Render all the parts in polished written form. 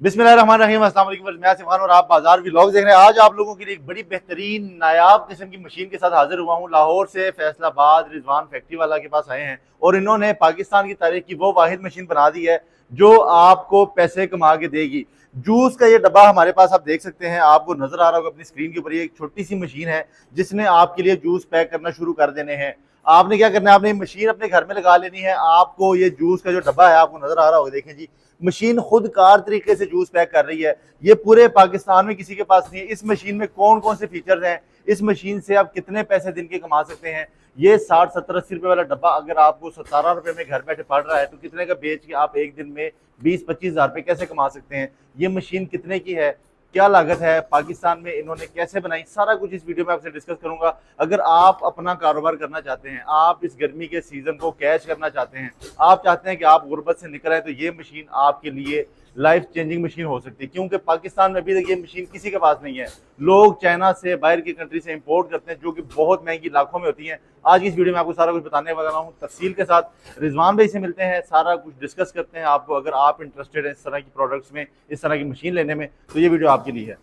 बिस्मिल्लाहिर्रहमानिर्रहीम, अस्सलाम वालेकुम। मैं सिफान और आप बाजार व्लॉग देख रहे हैं। आज आप लोगों के लिए एक बड़ी बेहतरीन नायाब किस्म की मशीन के साथ हाजिर हुआ हूँ। लाहौर से फैसलाबाद रिजवान फैक्ट्री वाला के पास आए हैं और इन्होंने पाकिस्तान की तारीख की वो वाहिद मशीन बना दी है जो आपको पैसे कमा के देगी। जूस का ये डब्बा हमारे पास आप देख सकते हैं, आपको नजर आ रहा होगा अपनी स्क्रीन के ऊपर। ये एक छोटी सी मशीन है जिसने आपके लिए जूस पैक करना शुरू कर देने हैं। आपने क्या करना है, आपने मशीन अपने घर में लगा लेनी है। आपको ये जूस का जो डब्बा है आपको नजर आ रहा होगा, देखें जी, मशीन खुद कार तरीके से जूस पैक कर रही है। ये पूरे पाकिस्तान में किसी के पास नहीं है। इस मशीन में कौन कौन से फीचर्स हैं, इस मशीन से आप कितने पैसे दिन के कमा सकते हैं। ये 60, 70, 80 रुपए वाला डब्बा अगर आपको 17 रुपए में घर बैठे पड़ रहा है तो कितने का बेच के आप एक दिन में 20-25 हज़ार रुपए कैसे कमा सकते हैं। ये मशीन कितने की है, क्या लागत है, पाकिस्तान में इन्होंने कैसे बनाई, सारा कुछ इस वीडियो में आपसे डिस्कस करूंगा। अगर आप अपना कारोबार करना चाहते हैं, आप इस गर्मी के सीजन को कैच करना चाहते हैं, आप चाहते हैं कि आप गुर्बत से निकल आए, तो ये मशीन आपके लिए लाइफ चेंजिंग मशीन हो सकती है। क्योंकि पाकिस्तान में अभी तक ये मशीन किसी के पास नहीं है। लोग चाइना से, बाहर की कंट्री से इंपोर्ट करते हैं जो कि बहुत महंगी, लाखों में होती हैं। आज इस वीडियो में आपको सारा कुछ बताने वाला हूँ तफसील के साथ। रिजवान भाई से मिलते हैं, सारा कुछ डिस्कस करते हैं। आपको अगर आप इंटरेस्टेड हैं इस तरह की प्रोडक्ट्स में, इस तरह की मशीन लेने में, तो ये वीडियो आपके लिए है।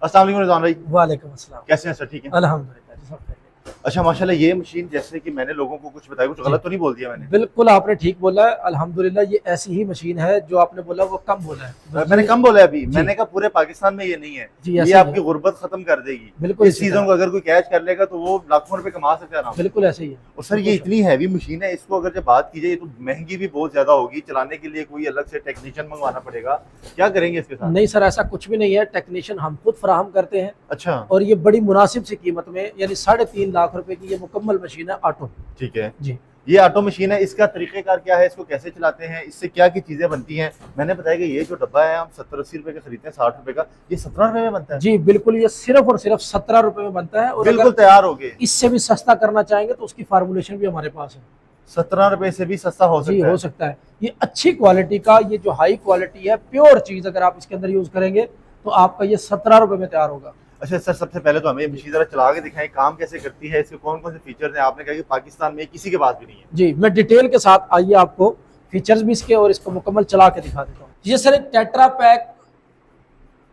अस्सलाम वालेकुम रिजवान भाई। वालेकुम अस्सलाम। कैसे हैं सर, ठीक है? अल्हम्दुलिल्लाह जी, सब खैरियत। अच्छा माशाल्लाह। ये मशीन जैसे कि मैंने लोगों को कुछ बताया, कुछ गलत तो नहीं बोल दिया मैंने? बिल्कुल आपने ठीक बोला है। अल्हम्दुलिल्लाह ये ऐसी ही मशीन है जो आपने बोला वो कम बोला है। मैंने कम बोला है अभी? मैंने कहा पूरे पाकिस्तान में ये नहीं है। जी, ये आपकी गुर्बत खत्म कर देगी। बिल्कुल इस सीजन को अगर कोई कैच कर लेगा तो वो लाखों रुपए कमा सकता है ना। बिल्कुल ऐसे ही है। और सर ये इतनी हैवी मशीन है, इसको अगर जब बात की जाए तो महंगी भी बहुत ज्यादा होगी। चलाने के लिए कोई अलग से टेक्नीशियन मंगवाना पड़ेगा, क्या करेंगे इसके साथ? नहीं सर, ऐसा कुछ भी नहीं है। टेक्नीशियन हम खुद फराहम करते हैं। अच्छा। और ये बड़ी मुनासिब सी कीमत में, यानी 3.5 लाख रुपए की ये मुकम्मल मशीन है, ऑटो। ठीक है जी, ये ऑटो मशीन है। इसका तरीकेकार क्या है, इसको कैसे चलाते हैं, इससे क्या की चीजें बनती हैं? मैंने बताया कि ये जो डब्बा है हम 70-80 रुपए का खरीदते हैं, 60 रुपए का, ये 17 रुपए में बनता है? जी बिल्कुल, ये सिर्फ और सिर्फ 17 रुपए में बनता है। और बिल्कुल तैयार हो गए। इससे भी सस्ता करना चाहेंगे तो उसकी फार्मूलेशन भी हमारे पास है। 17 रुपए से भी सस्ता हो जी सकता है? हो सकता है। ये अच्छी क्वालिटी का, ये जो हाई क्वालिटी है, प्योर चीज अगर आप इसके अंदर यूज करेंगे तो आपका ये 17 रुपए में तैयार होगा। अच्छा सर, सबसे पहले तो हमें मशीन जरा चला के दिखाएं, काम कैसे करती है, इसके कौन कौन से फीचर्स हैं। आपने कहा कि पाकिस्तान में किसी के पास भी नहीं है। जी, मैं डिटेल के साथ आइए आपको फीचर्स भी इसके और इसको मुकम्मल चला के दिखा देता हूँ। ये सर एक टेट्रा पैक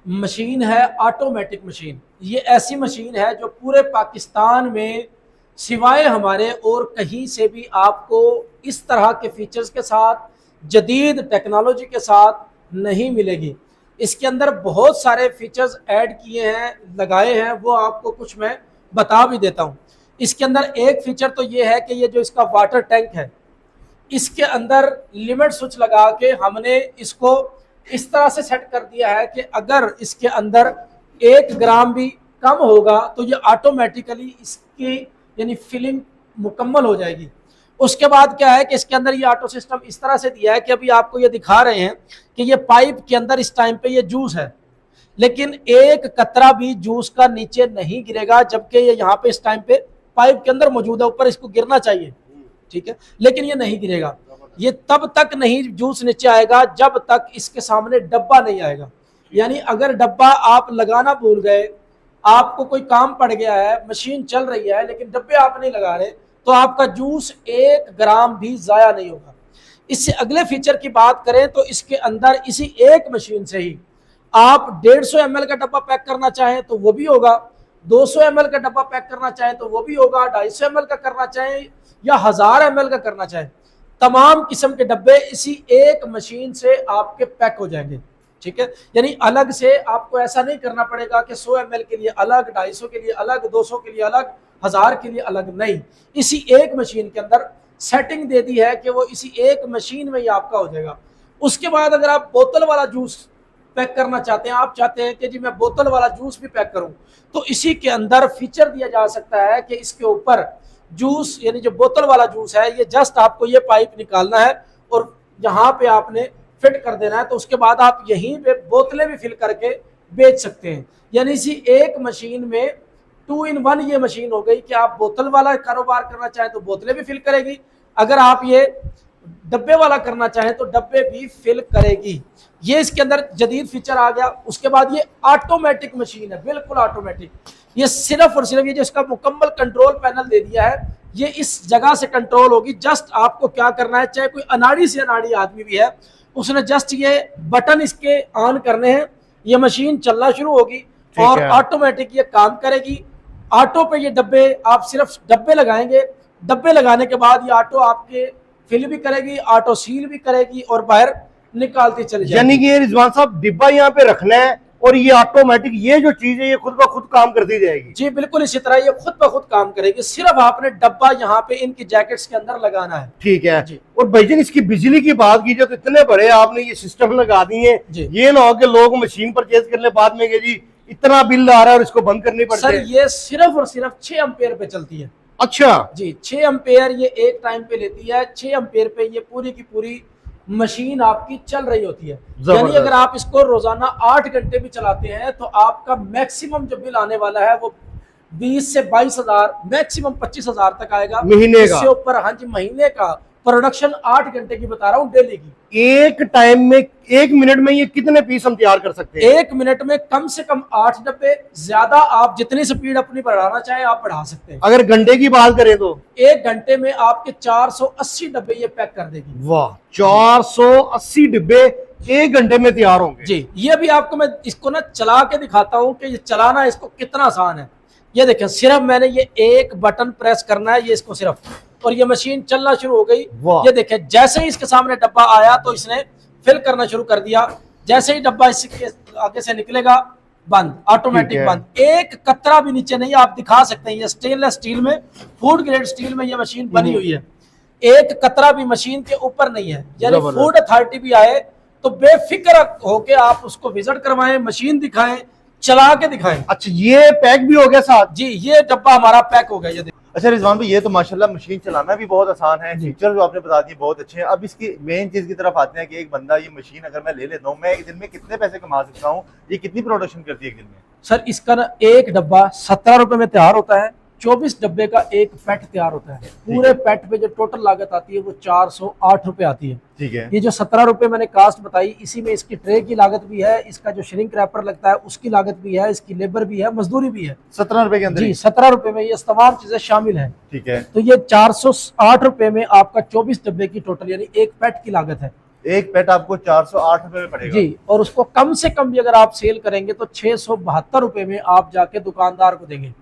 मशीन है, ऑटोमेटिक मशीन। ये ऐसी मशीन है जो पूरे पाकिस्तान में सिवाय हमारे और कहीं से भी आपको इस तरह के फीचर्स के साथ, जदीद टेक्नोलॉजी के साथ नहीं मिलेगी। इसके अंदर बहुत सारे फीचर्स ऐड किए हैं, लगाए हैं, वो आपको कुछ मैं बता भी देता हूँ। इसके अंदर एक फीचर तो ये है कि ये जो इसका वाटर टैंक है, इसके अंदर लिमिट स्विच लगा के हमने इसको इस तरह से सेट कर दिया है कि अगर इसके अंदर 1 ग्राम भी कम होगा तो ये ऑटोमेटिकली इसकी यानी फिलिंग मुकम्मल हो जाएगी। उसके बाद क्या है कि इसके अंदर ये ऑटो सिस्टम इस तरह से दिया है कि अभी आपको ये दिखा रहे हैं कि ये पाइप के अंदर इस टाइम पे ये जूस है, लेकिन एक कतरा भी जूस का नीचे नहीं गिरेगा, जबकि ये यहाँ पे इस टाइम पे पाइप के अंदर मौजूद है, ऊपर इसको गिरना चाहिए, ठीक है, लेकिन ये नहीं गिरेगा। ये तब तक नहीं जूस नीचे आएगा जब तक इसके सामने डब्बा नहीं आएगा। यानी अगर डब्बा आप लगाना भूल गए, आपको कोई काम पड़ गया है, मशीन चल रही है लेकिन डब्बे आप नहीं लगा रहे, तो आपका जूस 1 ग्राम भी जाया नहीं होगा। इससे अगले फीचर की बात करें तो इसके अंदर इसी एक मशीन से ही आप 150 ml का डब्बा पैक करना चाहें तो वो भी होगा, 200 ml का डब्बा पैक करना चाहें तो वो भी होगा, 250 ml का करना चाहें या 1000 ml का करना चाहें, तमाम किस्म के डब्बे इसी एक मशीन से आपके पैक हो जाएंगे, ठीक है। यानी अलग से आपको ऐसा नहीं करना पड़ेगा कि 100 ml के लिए अलग, 250 के लिए अलग, 200 के लिए अलग, 1000 के लिए अलग, नहीं, इसी एक मशीन के अंदर सेटिंग दे दी है कि वो इसी एक मशीन में ही आपका हो जाएगा। उसके बाद अगर आप बोतल वाला जूस पैक करना चाहते हैं, आप चाहते हैं कि जी मैं बोतल वाला जूस भी पैक करूं, तो इसी के अंदर फीचर दिया जा सकता है कि इसके ऊपर जूस, यानी जो बोतल वाला जूस है, ये जस्ट आपको ये पाइप निकालना है और यहाँ पे आपने फिट कर देना है, तो उसके बाद आप यहीं पे बोतलें भी फिल करके बेच सकते हैं। यानी इसी एक मशीन में 2 in 1 ये मशीन हो गई कि आप बोतल वाला कारोबार करना चाहें तो बोतलें भी फिल करेगी, अगर आप ये डब्बे वाला करना चाहें तो डब्बे भी फिल करेगी। ये इसके अंदर जदीद फीचर आ गया। उसके बाद ये ऑटोमेटिक मशीन है, बिल्कुल ऑटोमेटिक। ये सिर्फ और सिर्फ ये जो इसका मुकम्मल कंट्रोल पैनल दे दिया है, ये इस जगह से कंट्रोल होगी। जस्ट आपको क्या करना है, चाहे कोई अनाड़ी से अनाड़ी आदमी भी है उसने जस्ट ये बटन इसके ऑन करने हैं, ये मशीन चलना शुरू होगी और है। ऑटोमेटिक ये काम करेगी। ऑटो पे ये डब्बे, आप सिर्फ डब्बे लगाएंगे, डब्बे लगाने के बाद ये ऑटो आपके फिल भी करेगी, ऑटो सील भी करेगी और बाहर निकालती चली जाएगी। यानी कि ये रिजवान साहब डिब्बा यहाँ पे रखना है और ये ऑटोमेटिक ये जो चीज है ये खुद ब खुद काम करती जाएगी। जी बिल्कुल इसी तरह ये खुद ब खुद काम करेगी, सिर्फ आपने डब्बा यहाँ पे इनकी जैकेट्स के अंदर लगाना है। ठीक है जी। और भाईजान इसकी बिजली की बात कीजिए तो इतने बड़े आपने ये सिस्टम लगा दिए, जी। ये ना हो कि लोग मशीन परचेज करने बाद में कि जी इतना बिल आ रहा है और इसको बंद करनी पड़ती सर है। ये सिर्फ और सिर्फ 6 एम्पेयर पे चलती है। अच्छा जी 6 एम्पेयर ये एक टाइम पे लेती है। 6 एम्पेयर पे ये पूरी की पूरी मशीन आपकी चल रही होती है। यानी अगर आप इसको रोजाना 8 घंटे भी चलाते हैं तो आपका मैक्सिमम जो बिल आने वाला है वो 20 से 22,000 मैक्सिमम 25,000 तक आएगा महीने का। इससे ऊपर, हाँ जी, महीने का। प्रोडक्शन 8 घंटे की बता रहा हूँ, डेली की। एक टाइम में 1 मिनट में ये कितने पीस हम तैयार कर सकते हैं? 1 मिनट में कम से कम 8 डब्बे, ज्यादा आप जितनी स्पीड अपनी बढ़ाना चाहें आप बढ़ा सकते हैं। अगर घंटे की बात करें तो 1 घंटे में आपके 480 डब्बे ये पैक कर देगी। वाह, 480 डिब्बे 1 घंटे में तैयार होंगे। जी ये भी आपको मैं इसको ना चला के दिखाता हूँ कि ये चलाना इसको कितना आसान है। ये देखें, सिर्फ मैंने ये एक बटन प्रेस करना है, ये इसको सिर्फ, और ये मशीन चलना शुरू हो गई। वाह। ये देखें, जैसे ही इसके सामने डब्बा आया तो इसने फिल करना शुरू कर दिया। जैसे ही डब्बा इसके आगे से निकलेगा, बंद, ऑटोमेटिक बंद। एक कतरा भी नीचे नहीं, आप दिखा सकते हैं। ये स्टेनलेस स्टील में, फूड ग्रेड स्टील में ये मशीन बनी हुई है। एक कतरा भी मशीन के ऊपर नहीं है। यानी फूड अथॉरिटी भी आए तो बेफिक्र होके आप उसको विजिट करवाएं, मशीन दिखाएं, चला के दिखाएं। अच्छा, ये पैक भी हो गया साथ? जी ये डब्बा हमारा पैक हो गया। ये देखिए। अच्छा रिजवान भाई, ये तो माशाल्लाह मशीन चलाना भी बहुत आसान है, फीचर जो आपने बता दिए बहुत अच्छे हैं। अब इसकी मेन चीज की तरफ आते हैं कि एक बंदा ये मशीन अगर मैं ले लेता हूँ, मैं एक दिन में कितने पैसे कमा सकता हूँ? ये कितनी प्रोडक्शन करती है एक दिन में? सर इसका ना एक डब्बा 17 रुपए में तैयार होता है। 24 डब्बे का एक पैट तैयार होता है। पूरे पैट पे जो टोटल लागत आती है वो 408 रुपए आती है। ठीक है। ये जो 17 रुपए मैंने कास्ट बताई, इसी में इसकी ट्रे की लागत भी है, इसका जो श्रिंक रैपर लगता है उसकी लागत भी है, इसकी लेबर भी है, मजदूरी भी है। 17 रुपए के अंदर? जी 17 रुपए में ये तमाम चीजें शामिल हैं। ठीक है। तो ये 408 रुपए में आपका 24 डब्बे की टोटल यानी एक पैट की लागत है। एक पेट आपको 408 रुपए में पड़ेगा? जी, और उसको कम से कम भी अगर आप सेल करेंगे तो 672 रुपए में आप जाके दुकानदार को देंगे।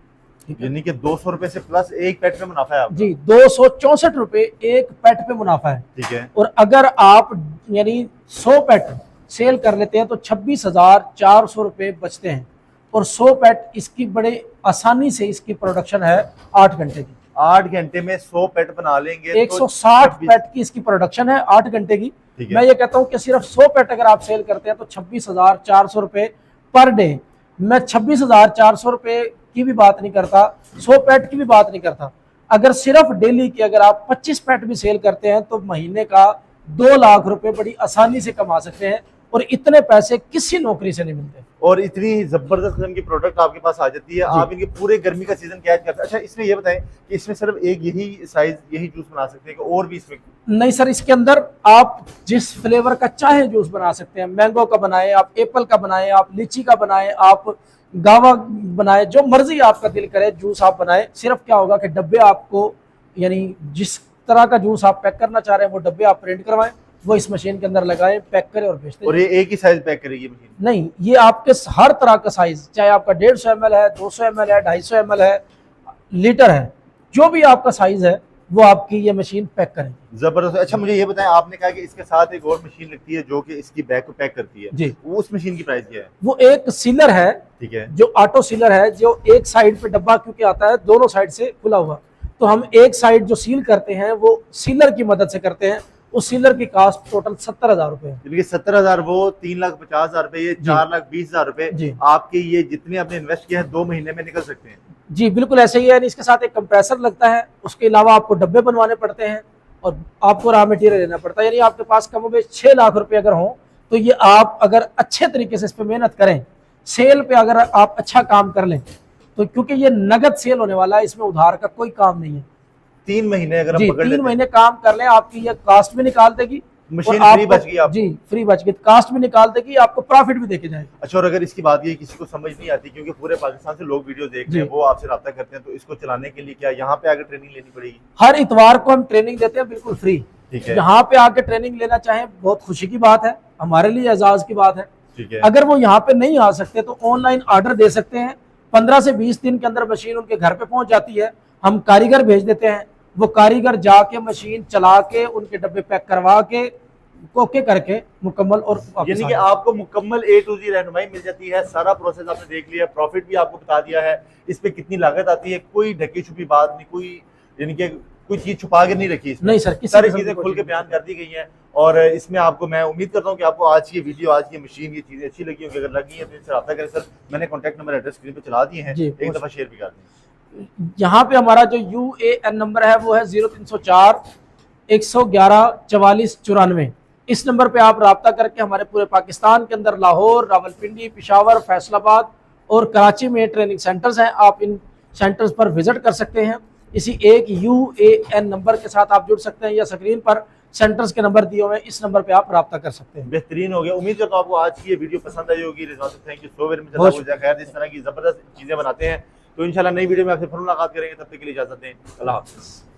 यानी कि 200 रुपए से प्लस एक पेट में मुनाफा है आपका? जी 264 रुपए एक पेट पे मुनाफा है। ठीक है। और अगर आप यानी 100 पेट सेल कर लेते हैं तो 26,400 रुपए बचते हैं। और 100 पेट इसकी बड़े आसानी से इसकी प्रोडक्शन है 8 घंटे की। 8 घंटे में 100 पेट बना लेंगे 160 पेट की इसकी प्रोडक्शन है 8 घंटे की। मैं ये कहता हूँ कि सिर्फ 100 पेट अगर आप सेल करते हैं तो 26,400 रुपए पर डे। मैं 26,400 रुपए की भी बात नहीं करता, 100 पेट की भी बात नहीं करता। अगर सिर्फ डेली की अगर आप 25 पेट भी सेल करते हैं तो महीने का 2 लाख रुपए बड़ी आसानी से कमा सकते हैं। और इतने पैसे किसी नौकरी से नहीं मिलते। और इतनी जबरदस्त किस्म की प्रोडक्ट आपके पास आ जाती है, आप इनके पूरे गर्मी का सीजन कैच करते हैं। अच्छा इसमें ये बताएं कि इसमें सिर्फ एक यही साइज यही जूस बना सकते हैं कि और भी इसमें? नहीं सर, इसके अंदर आप जिस फ्लेवर का चाहे जूस बना सकते हैं। मैंगो का बनाएं आप, एप्पल का बनाएं आप, लीची का बनाएं आप, गावा बनाएं, जो मर्जी आपका दिल करे जूस आप बनाएं। सिर्फ क्या होगा कि डब्बे आपको यानी जिस तरह का जूस आप पैक करना चाह रहे हैं वो डब्बे आप प्रिंट करवाएं, वो इस मशीन के अंदर लगाएं, पैक करें और बेचते हैं। और ये एक ही साइज पैक करेगी मशीन? नहीं, ये आपके हर तरह का साइज, चाहे आपका 150 ml है, 200 ml है, 250 ml है, लीटर है, जो भी आपका साइज है वो आपकी ये मशीन पैक करेगी। जबरदस्त। अच्छा मुझे ये बताएं, आपने कहा कि इसके साथ एक और मशीन लगती है जो कि इसकी बैग को पैक करती है जी, वो उस मशीन की प्राइस क्या है? वो एक सीलर है। ठीक है। जो ऑटो सीलर है, जो एक साइड पे डब्बा क्योंकि आता है दोनों साइड से खुला हुआ, तो हम एक साइड जो सील करते हैं वो सीलर की मदद से करते हैं। उस सीलर की कास्ट टोटल 70,000 रुपए है। 70,000 वो 3,50,000 रुपए, ये 4,20,000 रुपए आपके ये जितने आपने इन्वेस्ट किया है 2 महीने में निकल सकते हैं? जी बिल्कुल ऐसे ही है। इसके साथ एक कंप्रेसर लगता है, उसके अलावा आपको डब्बे बनवाने पड़ते हैं और आपको रॉ मटेरियल लेना पड़ता है। यानी आपके पास कम से कम 6 लाख रुपए अगर हो तो ये आप अगर अच्छे तरीके से इस पर मेहनत करें, सेल पे अगर आप अच्छा काम कर लें तो, क्योंकि ये नगद सेल होने वाला है, इसमें उधार का कोई काम नहीं है। 3 महीने अगर हम जी पकड़ 3 लेते महीने काम कर लें, आपकी ये कास्ट भी निकाल देगी, मशीन और फ्री बच गई आपको? जी फ्री बच गई, कास्ट भी निकाल देगी, आपको प्रॉफिट भी देके जाएगी। अच्छा, और अगर इसकी बात ये किसी को समझ नहीं आती, क्योंकि पूरे पाकिस्तान से लोग वीडियो देख रहे हैं, वो आपसे राब्ता करते हैं, तो इसको चलाने के लिए क्या यहाँ पे आगे ट्रेनिंग लेनी पड़ेगी? हर इतवार को हम ट्रेनिंग देते हैं बिल्कुल फ्री। ठीक है, यहाँ पे आके ट्रेनिंग लेना चाहें, बहुत खुशी की बात है, हमारे लिए एजाज की बात है। ठीक है। अगर वो यहाँ पे नहीं आ सकते तो ऑनलाइन ऑर्डर दे सकते हैं, 15 से 20 दिन के अंदर मशीन उनके घर पे पहुंच जाती है। हम कारीगर भेज देते हैं, वो कारीगर जाके मशीन चला के उनके डब्बे पैक करवा के ओके करके मुकम्मल और यानी कि आपको मुकम्मल A to Z रहनुमाई मिल जाती है, सारा प्रोसेस आपने देख लिया, प्रॉफिट भी आपको बता दिया है, इस पे कितनी लागत आती है, कोई ढकी छुपी बात नहीं, कोई यानी कि कोई चीज छुपा के नहीं रखी इसमें। नहीं सर, किसी सारी किस्म की चीजें कोई खुल के चीज़ बयान कर दी गई हैं। और इसमें आपको मैं उम्मीद करता हूँ कि आपको आज की वीडियो, आज की मशीन, ये चीजें अच्छी लगी होंगी। अगर लगी है तो इनसे रब्ता करें सर, मैंने कॉन्टैक्ट नंबर एड्रेस स्क्रीन पे चला दिए हैं, जी, एक दफा शेयर भी कर दें। यहाँ पे हमारा जो UAN नंबर है वो है 0304 111 44 94। इस नंबर पे आप रब्ता करके हमारे पूरे पाकिस्तान के अंदर लाहौर, रावलपिंडी, पेशावर, फैसलाबाद और कराची में ट्रेनिंग सेंटर्स हैं, आप इन सेंटर्स पर विजिट कर सकते हैं। इसी एक UAN नंबर के साथ आप जुड़ सकते हैं, या स्क्रीन पर सेंटर्स के नंबर दिए हुए हैं, इस नंबर पे आप रब्ता कर सकते हैं। बेहतरीन हो गया। उम्मीद करता हूँ आपको आज की ये वीडियो पसंद आई होगी। रिजवान साहब, thank you so very much. खैर, इस तरह की जबरदस्त चीजें बनाते हैं, तो इंशाल्लाह नई वीडियो में आपसे फिर मुलाकात करेंगे। तब तक के लिए इजाजत दें, अल्लाह हाफ़िज़।